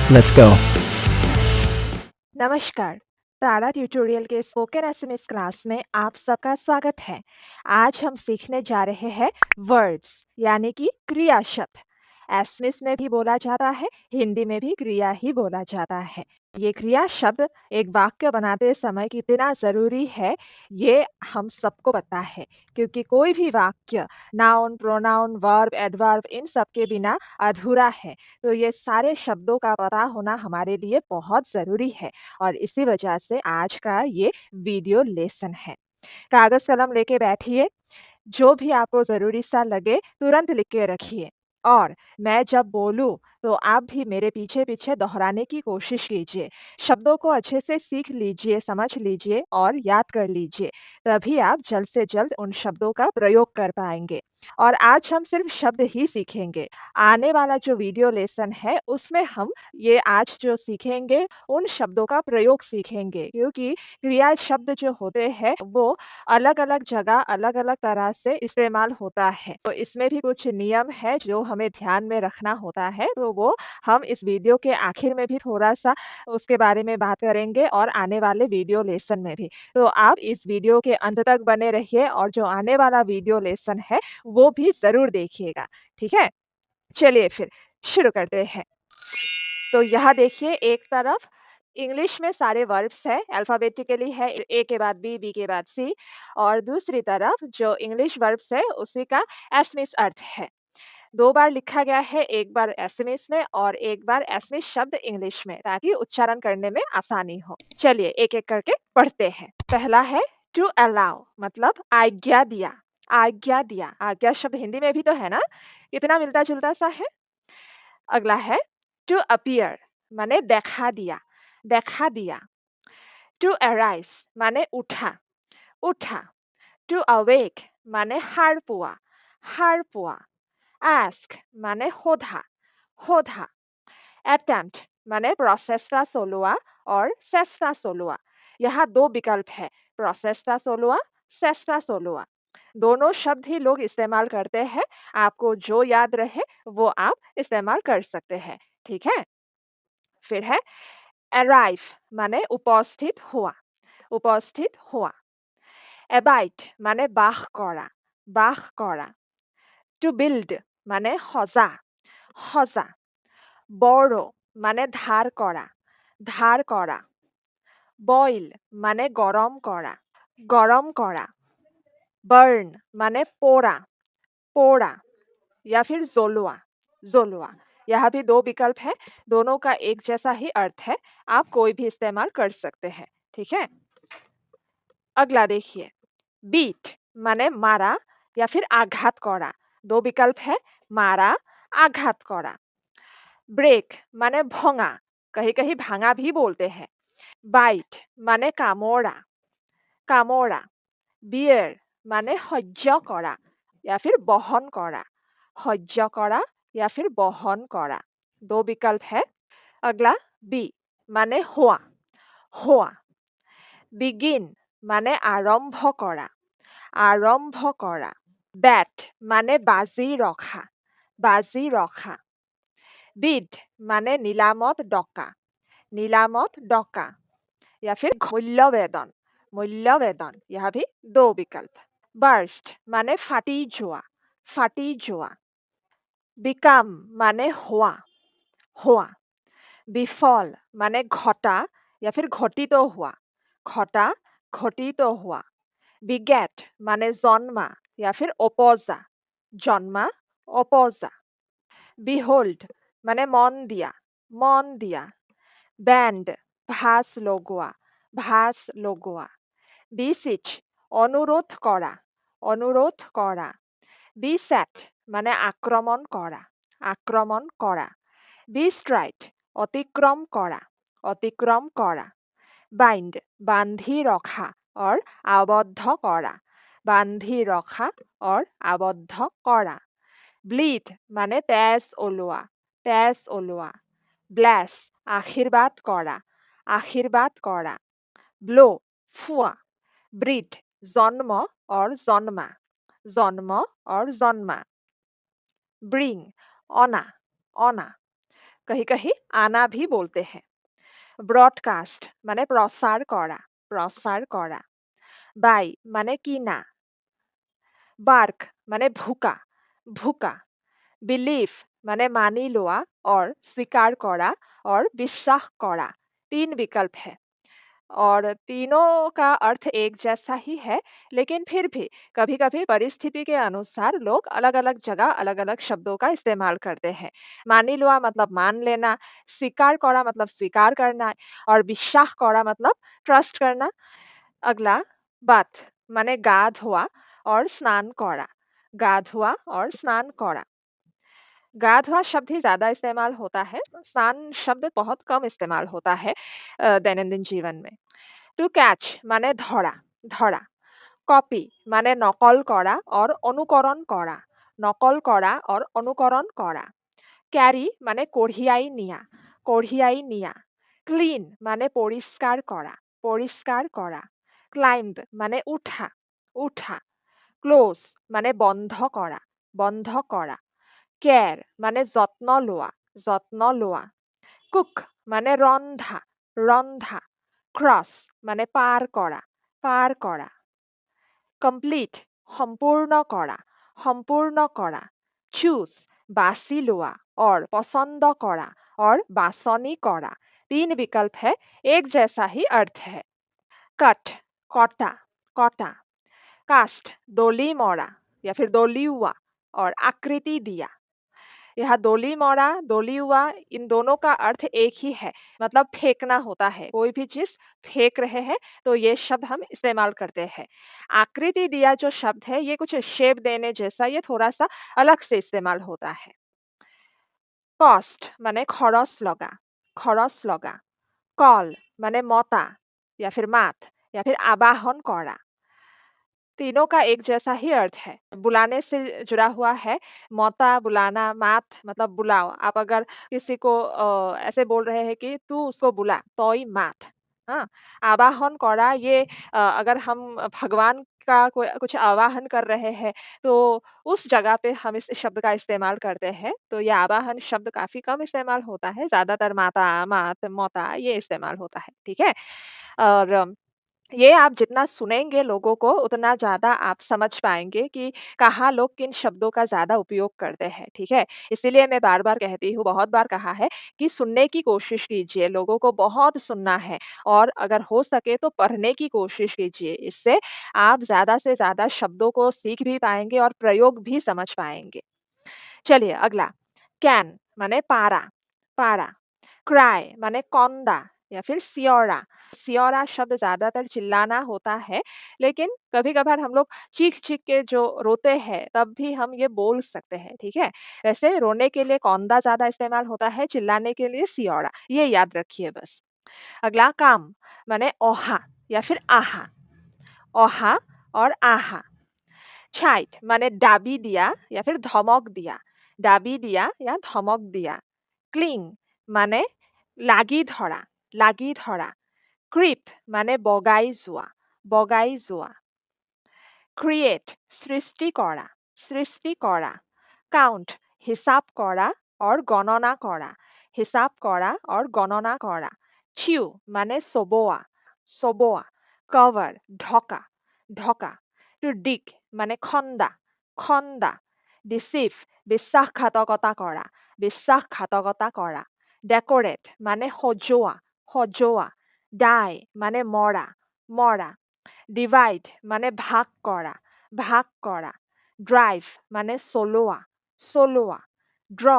Let's go. नमस्कार। तारा tutorial के spoken SMS class में आप सबका स्वागत है। आज हम सीखने जा रहे हैं वर्ब्स यानी कि क्रिया शब्द। एसएमएस में भी बोला जाता है, हिंदी में भी क्रिया ही बोला जाता है। ये क्रिया शब्द एक वाक्य बनाते समय कितना ज़रूरी है, ये हम सबको पता है, क्योंकि कोई भी वाक्य नाउन, प्रोनाउन, वर्ब, एडवर्ब इन सब के बिना अधूरा है। तो ये सारे शब्दों का पता होना हमारे लिए बहुत ज़रूरी है। और इसी वजह से आज का ये वीडियो लेसन है। कागज़ कलम लेके बैठिए, जो भी आपको ज़रूरी सा लगे तुरंत लिख के रखिए और मैं जब बोलूँ तो आप भी मेरे पीछे-पीछे दोहराने की कोशिश कीजिए। शब्दों को अच्छे से सीख लीजिए, समझ लीजिए और याद कर लीजिए। तभी आप जल्द से जल्द उन शब्दों का प्रयोग कर पाएँगे। और आज हम सिर्फ शब्द ही सीखेंगे। आने वाला जो वीडियो लेसन है उसमें हम ये आज जो सीखेंगे उन शब्दों का प्रयोग सीखेंगे, क्योंकि क्रिया शब्द जो होते हैं वो अलग-अलग जगह, अलग-अलग तरह से इस्तेमाल होता है। तो इसमें भी कुछ नियम है जो हमें ध्यान में रखना होता है, तो वो हम इस वीडियो के आखिर में भी थोड़ा-सा उसके बारे में बात करेंगे और आने वाले वीडियो लेसन में भी। तो आप इस वीडियो के अंत तक बने रहिए और जो आने वाला वीडियो लेसन है, वो भी ज़रूर देखिएगा, ठीक है? चलिए फिर शुरू करते हैं। तो यहाँ देखिए एक तरफ इंग्लिश में सारे वर्ब्स हैं, अल्फ़ाबेटिकली है ए के बाद बी के बाद सी और दूसरी तरफ जो इंग्लिश वर्ब्स है उसी का एसएमएस अर्थ है। 2 बार लिखा गया है, एक बार एसएमएस में और एक बार एसएमएस शब्द इंग्लिश में ताकि उच्चारण करने में आसानी हो। चलिए एक-एक करके पढ़ते हैं। पहला है टू अलाउ मतलब आज्ञा दिया, आज्ञा दिया। आज्ञा शब्द हिंदी में भी तो है ना? कितना मिलता-जुलता सा है। अगला है टू अपीयर माने देखा दिया। टू अराइज़ माने उठा, उठा। टू अवेक माने हाड़ पुआ। आस्क माने होधा, होधा। अटेम्प्ट माने प्रोसेस्टा सोलुआ और सेस्टा सोलुआ। यहाँ 2 विकल्प है, प्रोसेस्टा सोलुआ, सेस्टा सोलुआ। दोनों शब्द ही लोग इस्तेमाल करते हैं। आपको जो याद रहे वो आप इस्तेमाल कर सकते हैं, ठीक है? फिर है अराइव माने उपस्थित हुआ। अबाइट माने বাস করা। টু বিল্ড মানে সজা। বড় মানে ধার করা। বয়েল মানে গরম করা। বার্ন মানে পোড়া या फिर ज़ोलुआ। यहाँ भी 2 विकल्प है, दोनों का एक जैसा ही अर्थ है, आप कोई भी इस्तेमाल कर सकते हैं, ठीक है? अगला देखिए, बीट माने मारा या फिर आघात करा। 2 विकल्प है, मारा, आघात करा। ब्रेक माने भोंगा, कहीं-कहीं भांगा भी बोलते हैं। बाइट माने कामोड़ा। बियर माने सह्य करा या फिर बहन करा। सह्य करा या फिर बहन करा। 2 विकल्प है। अगला बी माने हुआ। बिगिन माने आरंभ करा। बैट माने बाजी रखा। बिड माने नीलामत डका या फिर मूल्य वेदन। यह भी 2 विकल्प। बार्स्ट माने फाटी जोआ। बिकम माने हुआ। विफल माने घटा या फिर घटित हुआ। बिगेट माने जन्मा या फिर उपजा। बिहोल्ड माने मन दिया। बैंड भास लगोआ। बिसिच अनुरोध करा। बिसेट माने आक्रमण करा। बिस्ट्राइट अतिक्रम करा। बाइंड बांधी रखा और आबद्ध करा। ब्लीड माने तेज ओलोआ। ब्लेस आशीर्वाद करा। ब्लो फुआ। ब्रीड जन्म और जन्मा। ब्रिंग अना। कहीं-कहीं आना भी बोलते हैं। ब्रॉडकास्ट माने प्रसार करा। बाय माने किना। बार्क माने भूका, भूका। बिलीफ माने मानी लोआ और स्वीकार करा और विश्वास करा। 3 विकल्प है और तीनों का अर्थ एक जैसा ही है, लेकिन फिर भी कभी-कभी परिस्थिति के अनुसार लोग अलग-अलग जगह अलग-अलग शब्दों का इस्तेमाल करते हैं। मानी लोआ मतलब मान लेना, स्वीकार करा मतलब स्वीकार करना और विश्वास करा मतलब ट्रस्ट करना। अगला बात माने गা ধোয়া और स्नान करा। गা धोआ और स्नान करा। गা धोआ शब्द ही ज़्यादा इस्तेमाल होता है, स्नान शब्द बहुत कम इस्तेमाल होता है दैनंदिन जीवन में। टू कैच माने धरा, धरा। कपि মানে নকল করা और অনুকরণ করা, নকল করা और অনুকরণ করা। ক্যারি মানে কঢ়িয়াই নিয়া, কঢ়িয়াই নিয়া। ক্লিন মানে পরিষ্কার করা, পরিষ্কার করা। ক্লাইম্ব মানে উঠা, উঠা। ক্লোজ মানে বন্ধ করা, বন্ধ করা। কেয়ার মানে যত্ন লোৱা, যত্ন লোৱা। কুক মানে ৰন্ধা, ৰন্ধা। ক্রস মানে পার করা, পার করা। কমপ্লিট সম্পূর্ণ করা, সম্পূর্ণ করা। চুজ বাছি लोआ और पसंद करा और बासनी करा। 3 विकल्प है, एक जैसा ही अर्थ है। कट कटा, कटा। कास्ट डोली मोड़ा या फिर डोली हुआ और आकृति दिया। यह डोली मोड़ा, डोली हुआ इन दोनों का अर्थ एक ही है, मतलब फेंकना होता है। कोई भी चीज़ फेंक रहे हैं तो ये शब्द हम इस्तेमाल करते हैं। आकृति दिया जो शब्द है ये कुछ शेप देने जैसा, ये थोड़ा-सा अलग से इस्तेमाल होता है। कॉस्ट माने खरच लगा। कॉल माने मता या फिर मात या फिर आवाहन करा। तीनों का एक जैसा ही अर्थ है, बुलाने से जुड़ा हुआ है। मौता बुलाना, मात मतलब बुलाओ। आप अगर किसी को ऐसे बोल रहे हैं कि तू उसको बुला, तोई मात। हाँ, आवाहन करा ये अगर हम भगवान का कोई कुछ आवाहन कर रहे हैं, तो उस जगह पे हम इस शब्द का इस्तेमाल करते हैं। तो ये आवाहन शब्द काफ़ी कम इस्तेमाल होता है, ज़्यादातर माता, मात, मौता ये इस्तेमाल होता है, ठीक है? और ये आप जितना सुनेंगे लोगों को, उतना ज़्यादा आप समझ पाएँगे कि कहाँ लोग किन शब्दों का ज़्यादा उपयोग करते हैं, ठीक है? इसीलिए मैं बार-बार कहती हूँ, बहुत बार कहा है कि सुनने की कोशिश कीजिए, लोगों को बहुत सुनना है और अगर हो सके तो पढ़ने की कोशिश कीजिए। इससे आप ज़्यादा से ज़्यादा शब्दों को सीख भी पाएँगे और प्रयोग भी समझ पाएँगे। चलिए अगला, कैन माने पारा, पारा। क्राई माने कौंदा या फिर सियोरा। सियोरा शब्द ज़्यादातर चिल्लाना होता है, लेकिन कभी-कभार हम लोग चीख-चीख के जो रोते हैं, तब भी हम ये बोल सकते हैं, ठीक है? वैसे रोने के लिए कौंदा ज़्यादा इस्तेमाल होता है, चिल्लाने के लिए सियोरा, ये याद रखिए बस। अगला काम माने ओहा या फिर आहा, ओहा और आहा। छाइट माने डाबी दिया या फिर धमक दिया, डाबी दिया या धमक दिया। क्लिंग মানে লাগি ধরা, লাগি ধরা। ক্রিপ মানে বগাই যোৱা, বগাই যোৱা। ক্রিয়েট সৃষ্টি করা, সৃষ্টি করা। কাউন্ট হিসাব করা और গণনা করা, হিসাব করা और গণনা করা। চিউ মানে চবোৱা, চবোৱা। কভাৰ ঢকা, ঢকা। টু ডিগ মানে খন্দা, খন্দা। ডিসিভ বিশ্বাসঘাতকতা কৰা, বিশ্বাসঘাতকতা কৰা। ডেকোৰেট মানে সজোৱা, সজোৱা। ডাই মানে মৰা, মৰা। ডিভাইড মানে ভাগ কৰা, ভাগ কৰা। ড্ৰাইভ মানে চলোৱা, চলোৱা। ড্র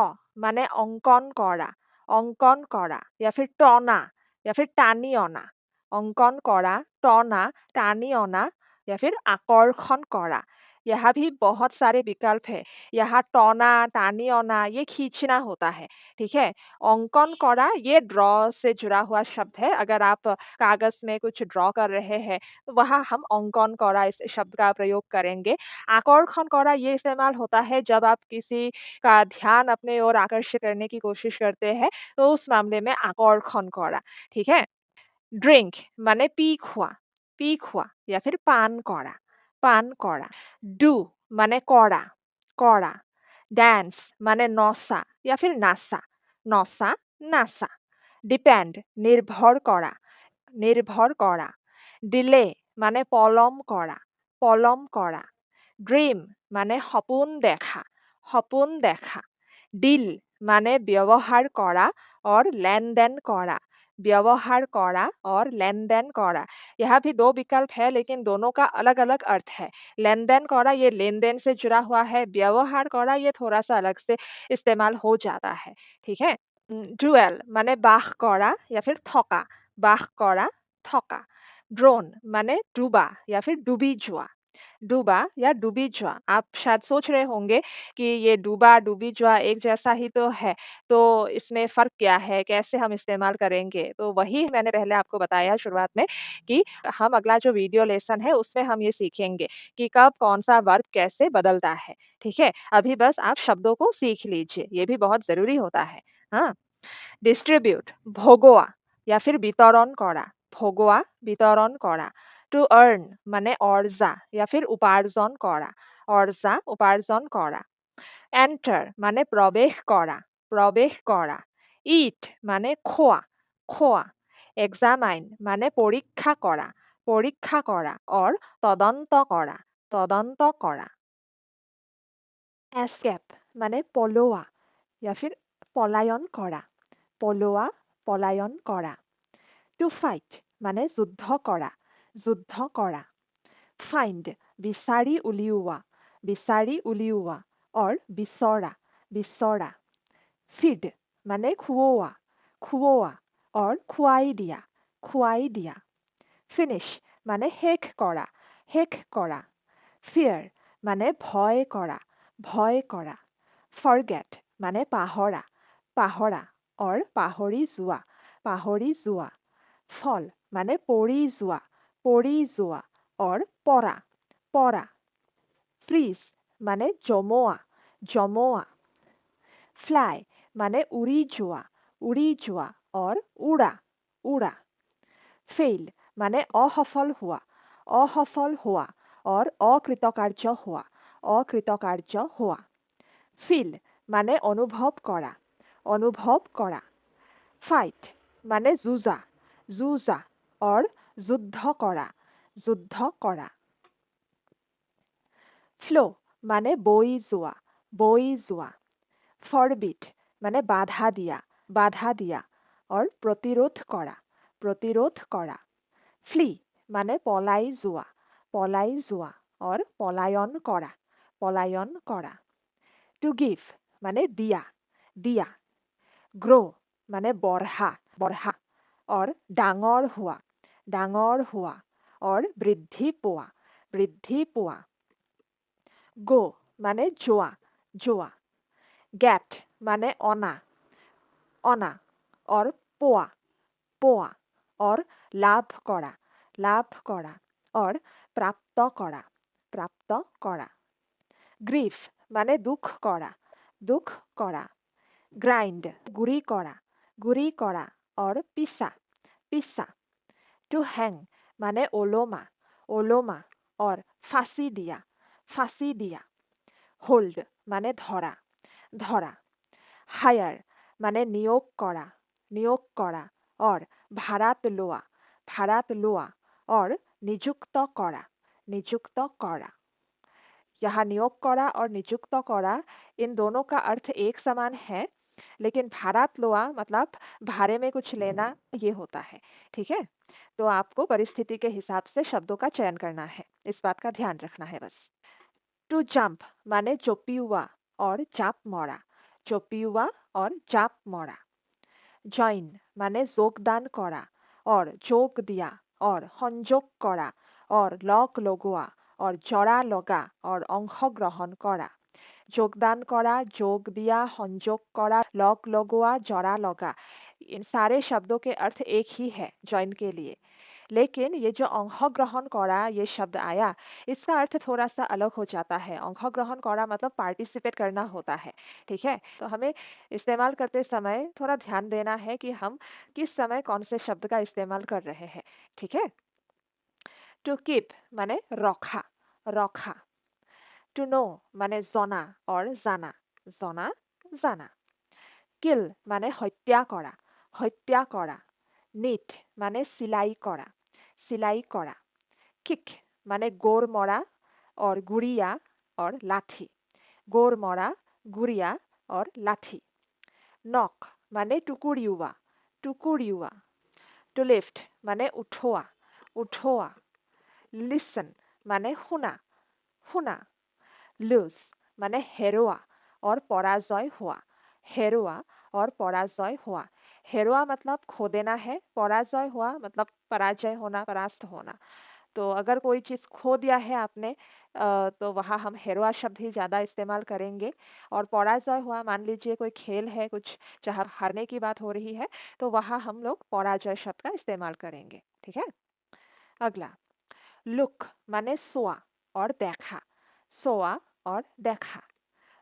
মানে অঙ্কন করা, অঙ্কন করা। या फिर टना या फिर টানি অনা। অঙ্কন করা, टना, টানি অনা या फिर আকর্ষণ করা। यहाँ भी बहुत सारे विकल्प है। यहाँ टना, टानी ऑना ये खींचना होता है, ठीक है? अंकन करा ये ड्रॉ से जुड़ा हुआ शब्द है। अगर आप कागज़ में कुछ ड्रॉ कर रहे हैं, तो वहाँ हम अंकन करा इस शब्द का प्रयोग करेंगे। आकर्षण करा ये इस्तेमाल होता है जब आप किसी का ध्यान अपने ओर आकर्षित करने की कोशिश करते हैं, तो उस मामले में आकर्षण करा, ठीक है? ড্রিংক মানে পি খোৱা या फिर পান করা, পান করা। ডু মানে করা, করা। ড্যান্স মানে নচা या फिर নাচা, নচা নাচা ডিপেন্ড নির্ভর করা নির্ভর করা ডিলে মানে পলম করা ড্রিম মানে সপোন দেখা ডিল মানে व्यवहार करा और लेन-देन करा व्यवहार करा और लेन-देन करा यहाँ भी दो विकल्प है लेकिन दोनों का अलग-अलग अर्थ है लेन-देन करा ये लेन-देन से जुड़ा हुआ है व्यवहार करा ये थोड़ा-सा अलग से इस्तेमाल हो जाता है ठीक है ডুয়েল মানে বাস করা या फिर থকা বাস করা থকা ড্रोन माने डूबा या फिर डूबा या डूबी जुआ आप शायद सोच रहे होंगे कि ये डूबा डूबी जुआ एक जैसा ही तो है तो इसमें फ़र्क क्या है कैसे हम इस्तेमाल करेंगे तो वही मैंने पहले आपको बताया शुरुआत में कि हम अगला जो वीडियो लेसन है उसमें हम ये सीखेंगे कि कब कौन-सा वर्ब कैसे बदलता है, ठीक है? अभी बस आप शब्दों को सीख लीजिए, ये भी बहुत ज़रूरी होता है, हाँ? ডিস্ট্রিবিউট ভগোয়া या फिर বিতরণ করা ভগোয়া বিতরণ করা টু আর্ন মানে অর্জা या फिर উপার্জন করা এন্টার মানে প্রবেশ করা ইট মানে খোয়া এক্সামাইন মানে পরীক্ষা করা অর তদন্ত করা এসকেপ মানে পলোয়া या फिर পলায়ন করা টু ফাইট মানে যুদ্ধ কৰা ফাইণ্ড বিচাৰি উলিওৱা অৰ বিচৰা ফিড মানে খুওৱা অৰ খুৱাই দিয়া ফিনিছ মানে শেষ কৰা ফিয়াৰ মানে ভয় কৰা ফৰগেট মানে পাহৰা অৰ পাহৰি যোৱা ফল মানে পৰি যোৱা অৰ পৰা ফ্ৰিজ মানে জমোৱা ফ্লাই মানে উৰি যোৱা অৰ উৰা ফেইল মানে অসফল হোৱা অৰ অকৃতকাৰ্য হোৱা ফিল মানে অনুভৱ কৰা ফাইট মানে যুঁজা অৰ যুদ্ধ কৰা ফ্লো মানে বৈ যোৱা ফৰবিট মানে বাধা দিয়া অৰ প্ৰতিৰোধ কৰা ফ্লি মানে পলাই যোৱা অৰ পলায়ন কৰা টু গিভ মানে দিয়া গ্ৰ' মানে বঢ়া অৰ ডাঙৰ হোৱা অৰ বৃদ্ধি পোৱা গো মানে যোৱা গেট মানে অনা অৰ পোৱা অৰ লাভ কৰা অৰ প্ৰাপ্ত কৰা গ্ৰীফ মানে দুখ কৰা গ্ৰাইণ্ড গুৰি কৰা অৰ পিছা টু হেং মানে ওলোমা অৰ ফাঁচি দিয়া হোল্ড মানে ধৰা হায়াৰ মানে নিয়োগ কৰা অৰ ভাড়াত লোৱা और नियुक्त करा यहाँ नियोग करा और नियुक्त करा इन दोनों का अर्थ एक समान है लेकिन भाड़ात लोआ मतलब भाड़े में कुछ लेना ये होता है ठीक है तो आपको परिस्थिति के हिसाब से शब्दों का चयन करना है इस बात का ध्यान रखना है बस टू जंप माने चोपियुआ और चाप मरा जॉइन माने योगदान करा और जोग दिया और संयोग करा और लग लगोआ और जरा लगा और अंशग्रहण करा योगदान करा जोग दिया संयोग करा लग लगोआ जरा लगा इन सारे शब्दों के अर्थ एक ही है जॉइन के लिए लेकिन ये जो अंशग्रहण करा ये शब्द आया इसका अर्थ थोड़ा सा अलग हो जाता है अंशग्रहण करा मतलब पार्टिसिपेट करना होता है ठीक है तो हमें इस्तेमाल करते समय थोड़ा ध्यान देना है कि हम किस समय कौन से शब्द का इस्तेमाल कर रहे हैं ठीक है टू कीप माने रखा टू नो माने जना और जाना কিল মানে হত্যা করা। নিট মানে সিলাই করা। কিক মানে গোর মরা और गुड़िया और लाठी। गोर मरा गुड़िया और लाठी। नॉक माने टुकुरियुआ। टू लिफ्ट माने उठोआ। लिसन माने हुना। लूज माने हेरोआ और पराजय हुआ। हेरोआ मतलब खो देना है, पराजय हुआ मतलब पराजय होना, परास्त होना। तो अगर कोई चीज़ खो दिया है आपने तो वहाँ हम हेरुआ शब्द ही ज़्यादा इस्तेमाल करेंगे। और पराजय हुआ, मान लीजिए कोई खेल है कुछ जहाँ हारने की बात हो रही है, तो वहाँ हम लोग पराजय शब्द का इस्तेमाल करेंगे। ठीक है? अगला, लुक माने और देखा सोआ और देखा।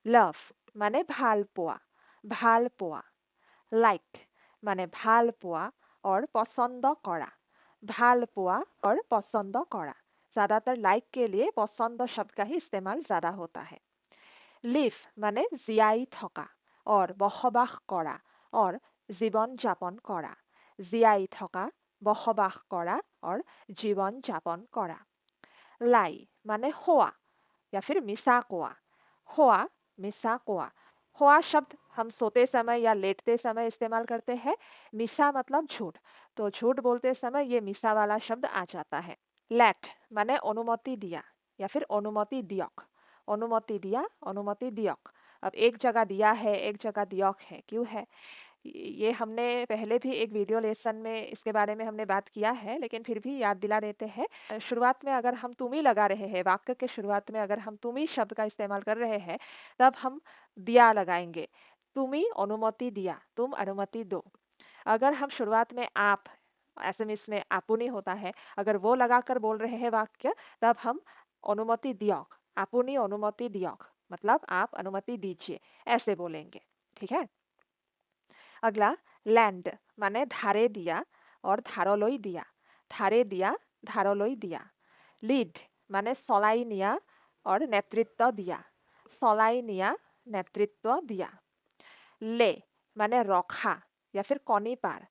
लव माने भालपोआ। लाइक माने भालपोआ और पसंद करा। ज्यादातर लाइक के लिए पसंद शब्द का ही इस्तेमाल ज्यादा होता है। लिव माने जियाई थका और बसबास करा और जीवन जापन करा। जियाई थका, बसबास करा और जीवन जापन करा। लाई माने होआ या फिर मिसा कोआ। होआ शब्द हम सोते समय या लेटते समय इस्तेमाल करते हैं। मिसा मतलब झूठ, तो झूठ बोलते समय ये मिसा वाला शब्द आ जाता है। लेट माने अनुमति दिया या फिर अनुमति दियक। अब एक जगह दिया है, एक जगह दियक है, क्यों है? ये हमने पहले भी एक वीडियो लेसन में इसके बारे में हमने बात किया है, लेकिन फिर भी याद दिला देते हैं। शुरुआत में अगर हम तुम ही लगा रहे हैं, वाक्य के शुरुआत में अगर हम तुम ही शब्द का इस्तेमाल कर रहे हैं, तब हम दिया लगाएंगे। तुम ही अनुमति दिया, तुम अनुमति दो। अगर हम शुरुआत में आप, एसएमएस में आपुनी होता है, अगर वो लगाकर बोल रहे हैं वाक्य, तब हम अनुमति दियक, आपुनी अनुमति दियक, मतलब आप अनुमति दीजिए, ऐसे बोलेंगे। ठीक है? अगला, लैंड माने धारे दिया और धारलोई दिया। लीड माने सलाई निया और नेतृत्व दिया। ले माने रखा या फिर कौनी पार।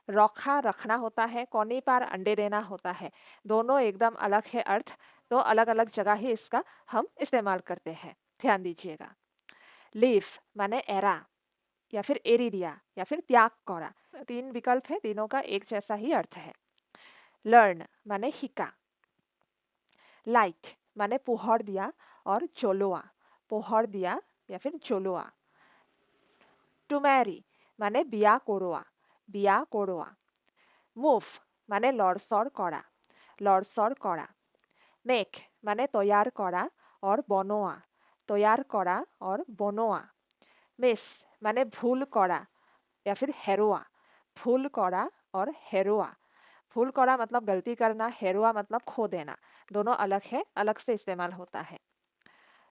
रखना होता है, कौनी पार अंडे देना होता है। दोनों एकदम अलग है अर्थ, तो अलग अलग जगह ही इसका हम इस्तेमाल करते हैं, ध्यान दीजिएगा। लीव माने एरा या फिर एरी दिया या फिर त्याग करा। 3 विकल्प है, तीनों का एक जैसा ही अर्थ है। लर्न माने हिका। लाइट माने पोहर दिया और दिया या फिर चोलोआ। टू मैरी माने बिया कोरोआ। मूव माने लड़सड़ करा। मेक माने तैयार करा और बनोआ। मिस माने भूल करा या फिर हेरोआ। भूल करा और हेरोआ। भूल करा मतलब गलती करना, हेरोआ मतलब खो देना। दोनों अलग है, अलग से इस्तेमाल होता है।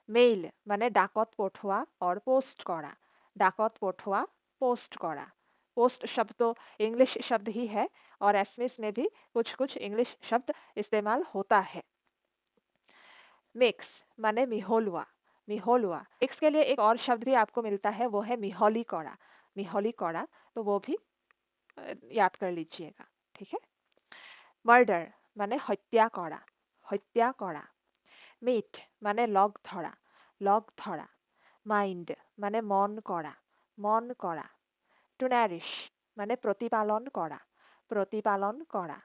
मेल माने डाकत पठुआ और पोस्ट करा। पोस्ट शब्द तो इंग्लिश शब्द ही है और एसएमएस में भी कुछ कुछ इंग्लिश शब्द इस्तेमाल होता है। मिक्स माने मिहोलुआ। मिक्स के लिए एक और शब्द भी आपको मिलता है, वो है मिहोली करा। तो वो भी याद कर लीजिएगा। ठीक है? मर्डर माने हत्या करा। मीट माने लग धरा। माइंड माने मन करा। टू नरिश माने प्रतिपालन करा।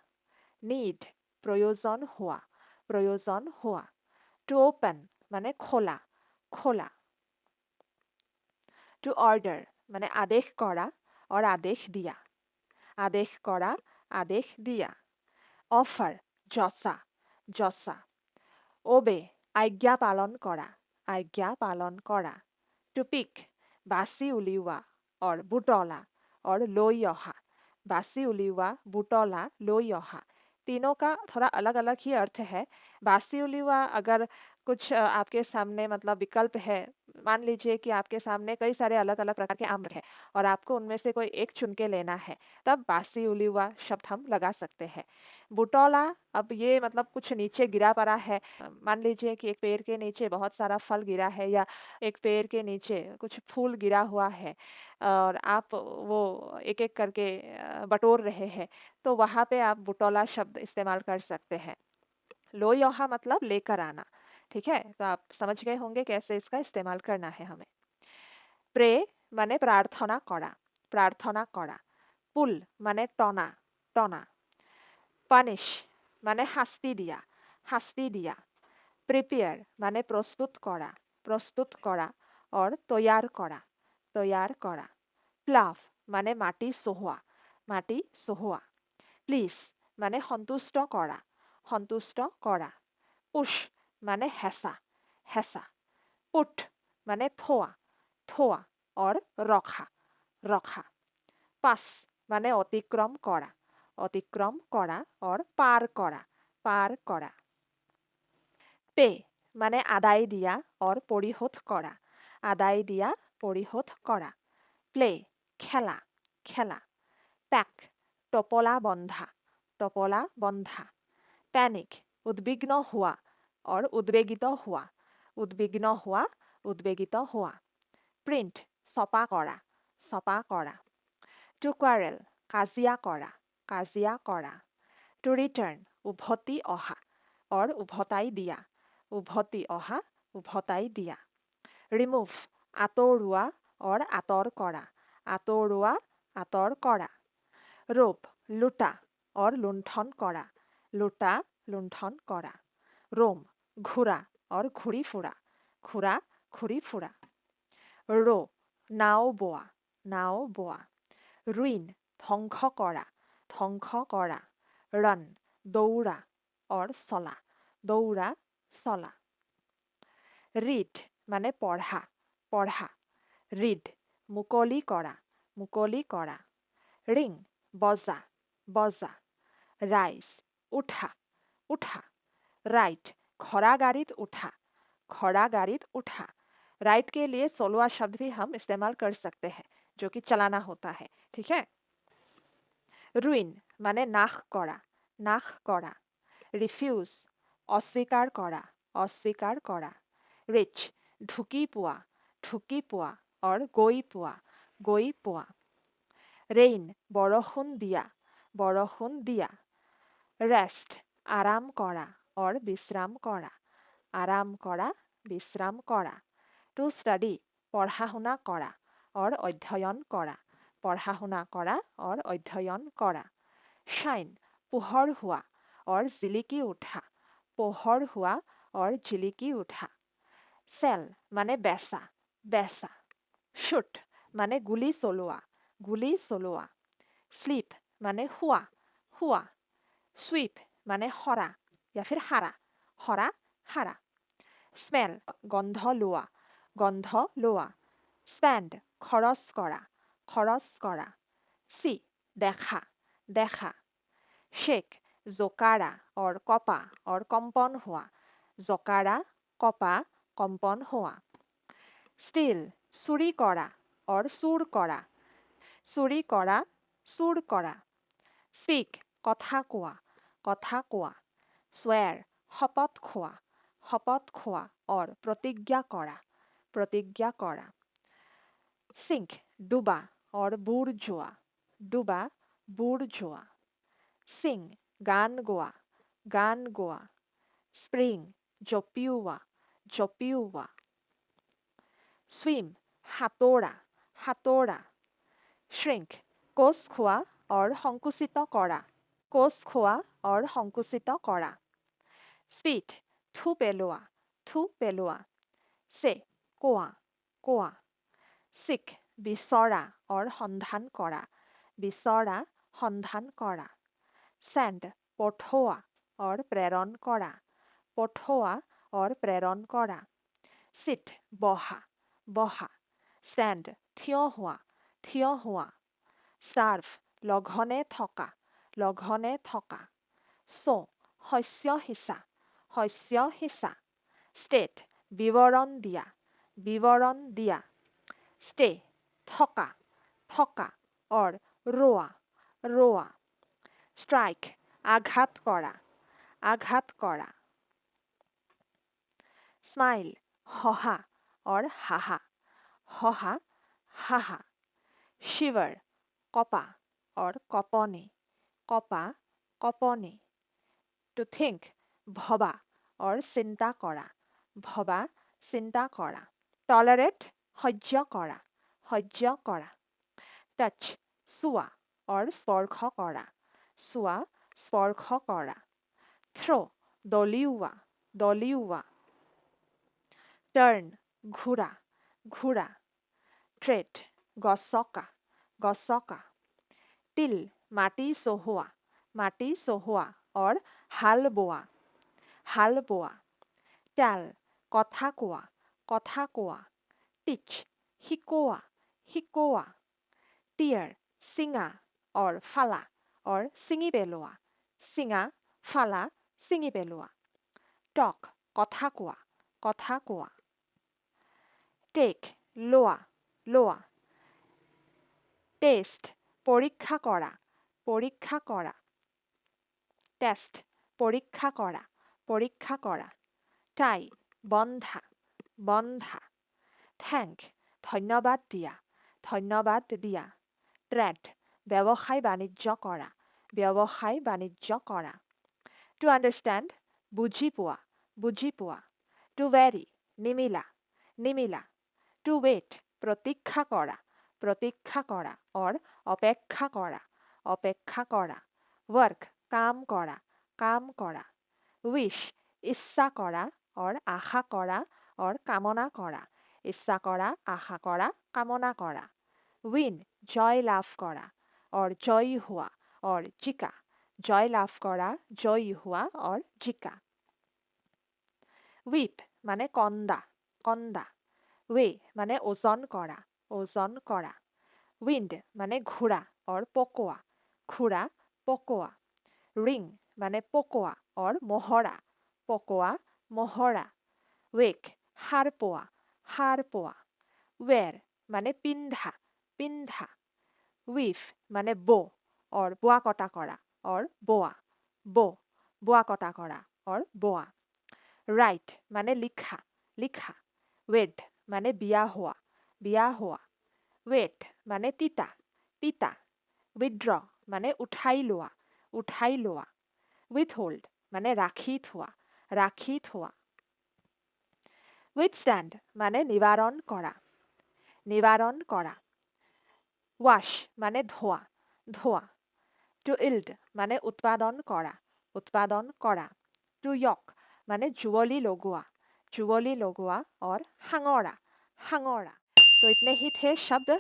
नीड प्रयोजन हुआ। टू ओपन माने खोला। टू ऑर्डर माने आदेश करा और आदेश दिया। ऑफर जसा। ओबे आज्ञा पालन करा। टू पिक बासी उलिवा और बुटोला और लोई अहा। बासी उलिवा, बुटोला, लोई अहा। तीनों का थोड़ा अलग अलग ही अर्थ है। बासी उलिवा अगर कुछ आपके सामने मतलब विकल्प है मान लीजिए कि आपके सामने कई सारे अलग-अलग प्रकार के आम हैं और आपको उनमें से कोई एक चुन के लेना है, तब बासी उलिवा शब्द हम लगा सकते हैं। बुटोला, अब ये मतलब कुछ नीचे गिरा पड़ा है। मान लीजिए कि एक पेड़ के नीचे बहुत सारा फल गिरा है या एक पेड़ के नीचे कुछ फूल गिरा हुआ है और आप वो एक-एक करके बटोर रहे हैं, तो वहाँ पे आप बुटोला शब्द इस्तेमाल कर सकते हैं। लो यहाँ मतलब लेकर आना, ठीक है? तो आप समझ गए होंगे कैसे इसका इस्तेमाल करना है हमें। प्रे माने प्रार्थना करा, प्रार्थना करा। पुल माने टना, टना। पनिश माने শাস্তি দিয়া, শাস্তি দিয়া। প্রিপেয়ার মানে প্রস্তুত করা, প্রস্তুত করা। और তৈয়ার করা, তৈয়ার করা। প্লাভ মানে মাটি সোহোয়া, মাটি সোহোয়া। প্লিজ মানে সন্তুষ্ট করা, সন্তুষ্ট করা। পুশ মানে হেঁচা, হেঁচা। পুট মানে থোয়া, থোয়া। और রখা, রখা। পাস মানে অতিক্রম করা, অতিক্রম করা। और পার করা, পার করা। পে মানে আদায় দিয়া और পরিশোধ করা, আদায় দিয়া পরিশোধ করা। প্লে খেলা, খেলা। প্যাক টপলা বন্ধা, টপলা বন্ধা। প্যানিক উদ্বিগ্ন হওয়া और উদ্বেগিত হওয়া, উদ্বিগ্ন হওয়া, উদ্বেগিত হওয়া। প্রিন্ট ছপা কৰা, ছপা কৰা। টু কোৱাৰেল কাজিয়া কৰা, কাজিয়া কৰা। টু ৰিটাৰ্ণ উভতি অহা और উভতাই দিয়া, উভতি অহা, উভতাই দিয়া। ৰিমুভ আঁতৰোৱা और আঁতৰ কৰা, আঁতৰোৱা, আঁতৰ কৰা। रोप लुटा और लुণ্ঠন কৰা, লুটা লুণ্ঠন কৰা। रोम ঘোঁৰা और ঘূৰি ফুৰা, ঘোঁৰা ঘূৰি ফুৰা। ৰো নাও বোৱা, নাও বোৱা। ৰুইন ধ্বংস কৰা, ধ্বংস কৰা। ৰান দৌৰা और চলা, দৌৰা চলা। ৰিড মানে পঢ়া, পঢ়া। ৰিড মুকলি কৰা, মুকলি কৰা। ৰিং বজা, বজা। राइस उठा, उठा। राइट घोड़ा गाड़ीत उठा, घोड़ा गाड़ीत उठा। राइट के लिए सोलवा शब्द भी हम इस्तेमाल कर सकते हैं, जो कि चलाना होता है, ठीक है। रुइन माने नाश करा, नाश करा। रिफ्यूज अस्वीकार करा, अस्वीकार करा। रिच ढुकी पुआ, ढुकी पुआ। और गई पुआ, गई पुआ। रेइन बरखुन दिया, बरखुन दिया। रेस्ट आराम करा और विश्राम करा, आराम करा, विश्राम करा। टू स्टाडी पढ़ा शुना करा और अध्ययन करा, पढ़ा शुना करा और अध्ययन करा। शाइन पोहर हुआ और जिलिकी उठा, पोहर हुआ और जिलिकी उठा। सेल माने बेचा, बेचा। शुट माने गुली चलोआ, गुली चलोआ। स्लीप माने हुआ, हुआ। स्वीप माने हरा या फिर हारा, हरा, हारा। स्मेल गंध लोआ, गंध लोआ। स्पेंड खरच करा, खरच करा। सी देखा, देखा। शेक जोकारा और कपा और कंपन हुआ, जोकारा, कपा, कंपन हुआ। स्टील चुरी करा और चूर करा, चुरी करा, चूर करा। स्पीक कथा कोआ, कथा कोआ। स्वेर शपथ खोआ, शपथ खोआ। और प्रतिज्ञा करा, प्रतिज्ञा करा। सिंक डूबा और बुर जोआ, डूबा, बुर जोआ। सिंग गान गोआ, गान गोआ। स्प्रिंग जपिउआ, जपिउआ। स्विम हातोड़ा, हातोड़ा। श्रिंक कोष खोआ और संकुचित करा, कोष खोआ और संकुचित करा। स्पीड थू पेलोआ, थू पेलोआ। से कोआ, कोआ। सिक बिचरा और सन्धान करा, बिचरा, सन्धान करा। सेंड पठोआ और प्रेरण करा, पठोआ और प्रेरण करा। सिट बहा, बहा। स्टैंड থিয় হোৱা, থিয় হোৱা। স্টাर्ভ লঘনে থকা, লঘনে থকা। চ শস্য সিঁচা, শস্য সিঁচা। ষ্টেট বিৱৰণ দিয়া, বিৱৰণ দিয়া। stay থকা থকা or ৰোৱা ৰোৱা। strike আঘাত কৰা আঘাত কৰা। smile হহা or হাহা হহা হাহা। shiver কঁপা or কঁপনি কঁপা কঁপনি। to think ভবা or চিন্তা কৰা ভবা চিন্তা কৰা। tolerate সহ্য কৰা সহ্য কৰা। touch চুৱা or স্পৰ্শ কৰা চুৱা স্পৰ্শ কৰা। throw দলিওৱা দলিওৱা। turn ঘূৰা ঘূৰা। tread গছকা গছকা। till মাটি চহোৱা or হাল বোৱা হাল বোৱা। tell কথা কোৱা কথা কোৱা। teach শিকোৱা শিকোৱা। tear ছিঙা or ফালা or ছিঙি পেলোৱা ছিঙা ফালা ছিঙি পেলোৱা। talk কথা কোৱা কথা কোৱা। take লোৱা লোৱা। taste পৰীক্ষা কৰা পৰীক্ষা কৰা। test পৰীক্ষা কৰা পৰীক্ষা কৰা। tie বন্ধা বন্ধা। thank ধন্যবাদ দিয়া ধন্যবাদ দিয়া। trade ব্যৱসায় বাণিজ্য কৰা ব্যৱসায় বাণিজ্য কৰা। to understand বুজি পোৱা বুজি পোৱা। to vary নিমিলা নিমিলা। to wait প্ৰতীক্ষা কৰা প্ৰতীক্ষা কৰা or অপেক্ষা কৰা অপেক্ষা কৰা। work কাম কৰা কাম কৰা। wish ইচ্ছা কৰা or আশা কৰা or কামনা কৰা ইচ্ছা কৰা আশা কৰা কামনা কৰা। win জয় লাভ কৰা or জয়ী হোৱা or জিকা জয় লাভ কৰা জয়ী হোৱা or জিকা। whip মানে কন্দা কন্দা। weigh মানে ওজন কৰা ওজন কৰা। wind মানে ঘোঁৰা or পকোৱা ঘোঁৰা পকোৱা। ring মানে পকোৱা or মহৰা পকোৱা মহৰা। wake সাৰ পোৱা সাৰ পোৱা। wear মানে পিন্ধা পিন্ধা। weave মানে বো or বোৱা কটা কৰা or বোৱা বো বোৱা কটা কৰা or বোৱা। write মানে লিখা লিখা। wed মানে বিয়া হোৱা বিয়া হোৱা। wait মানে তিতা তিতা। withdraw মানে উঠাই লোৱা উঠাই লোৱা। withhold মানে ৰাখি থোৱা ৰাখি থোৱা। withstand মানে নিবাৰণ কৰা নিবাৰণ কৰা। wash মানে ধোৱা ধোৱা। to yield মানে উৎপাদন কৰা উৎপাদন কৰা। to yoke মানে जुवली लगुआ और हंगोड़ा हंगोड़ा। तो इतने ही थे शब्द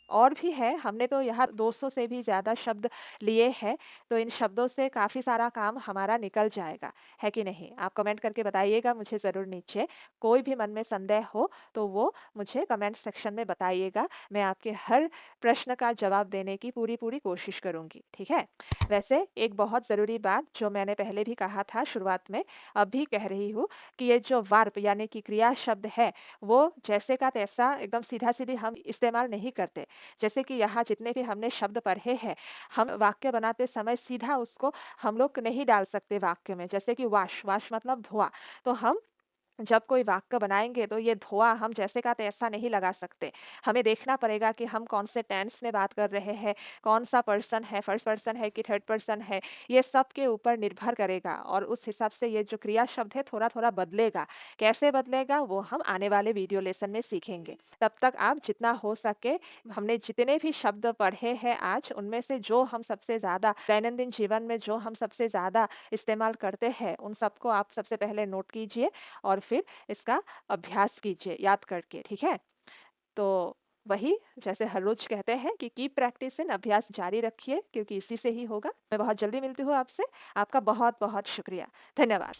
और भी है हमने तो यहाँ 200 से भी ज़्यादा शब्द लिए हैं तो इन शब्दों से काफ़ी सारा काम हमारा निकल जाएगा है कि नहीं। आप कमेंट करके बताइएगा मुझे ज़रूर नीचे। कोई भी मन में संदेह हो तो वो मुझे कमेंट सेक्शन में बताइएगा। मैं आपके हर प्रश्न का जवाब देने की पूरी कोशिश करूँगी ठीक है। वैसे एक बहुत ज़रूरी बात जो मैंने पहले भी कहा था शुरुआत में अब भी कह रही हूँ कि ये जो वर्ब यानी कि क्रिया शब्द है वो जैसे का तैसा एकदम सीधा सीधी हम इस्तेमाल नहीं करते। जैसे कि यहाँ जितने भी हमने शब्द पढ़े हैं हम वाक्य बनाते समय सीधा उसको हम लोग नहीं डाल सकते वाक्य में। जैसे कि वाश वाश मतलब धोआ तो हम जब कोई वाक्य बनाएंगे तो ये धोआ हम जैसे का तैसा नहीं लगा सकते। हमें देखना पड़ेगा कि हम कौन से टेंस में बात कर रहे हैं कौन सा पर्सन है फर्स्ट पर्सन है कि थर्ड पर्सन है ये सब के ऊपर निर्भर करेगा और उस हिसाब से ये जो क्रिया शब्द है थोड़ा थोड़ा बदलेगा। कैसे बदलेगा वो हम आने वाले वीडियो लेसन में सीखेंगे। तब तक आप जितना हो सके हमने जितने भी शब्द पढ़े हैं आज उनमें से जो हम सबसे ज़्यादा दैनंदिन जीवन में जो हम सबसे ज़्यादा इस्तेमाल करते हैं उन सबको आप सबसे पहले नोट कीजिए और फिर इसका अभ्यास कीजिए याद करके ठीक है। तो वही जैसे हर रोज कहते हैं कि कीप प्रैक्टिसिंग अभ्यास जारी रखिए क्योंकि इसी से ही होगा। मैं बहुत जल्दी मिलती हूँ आपसे। आपका बहुत बहुत शुक्रिया धन्यवाद।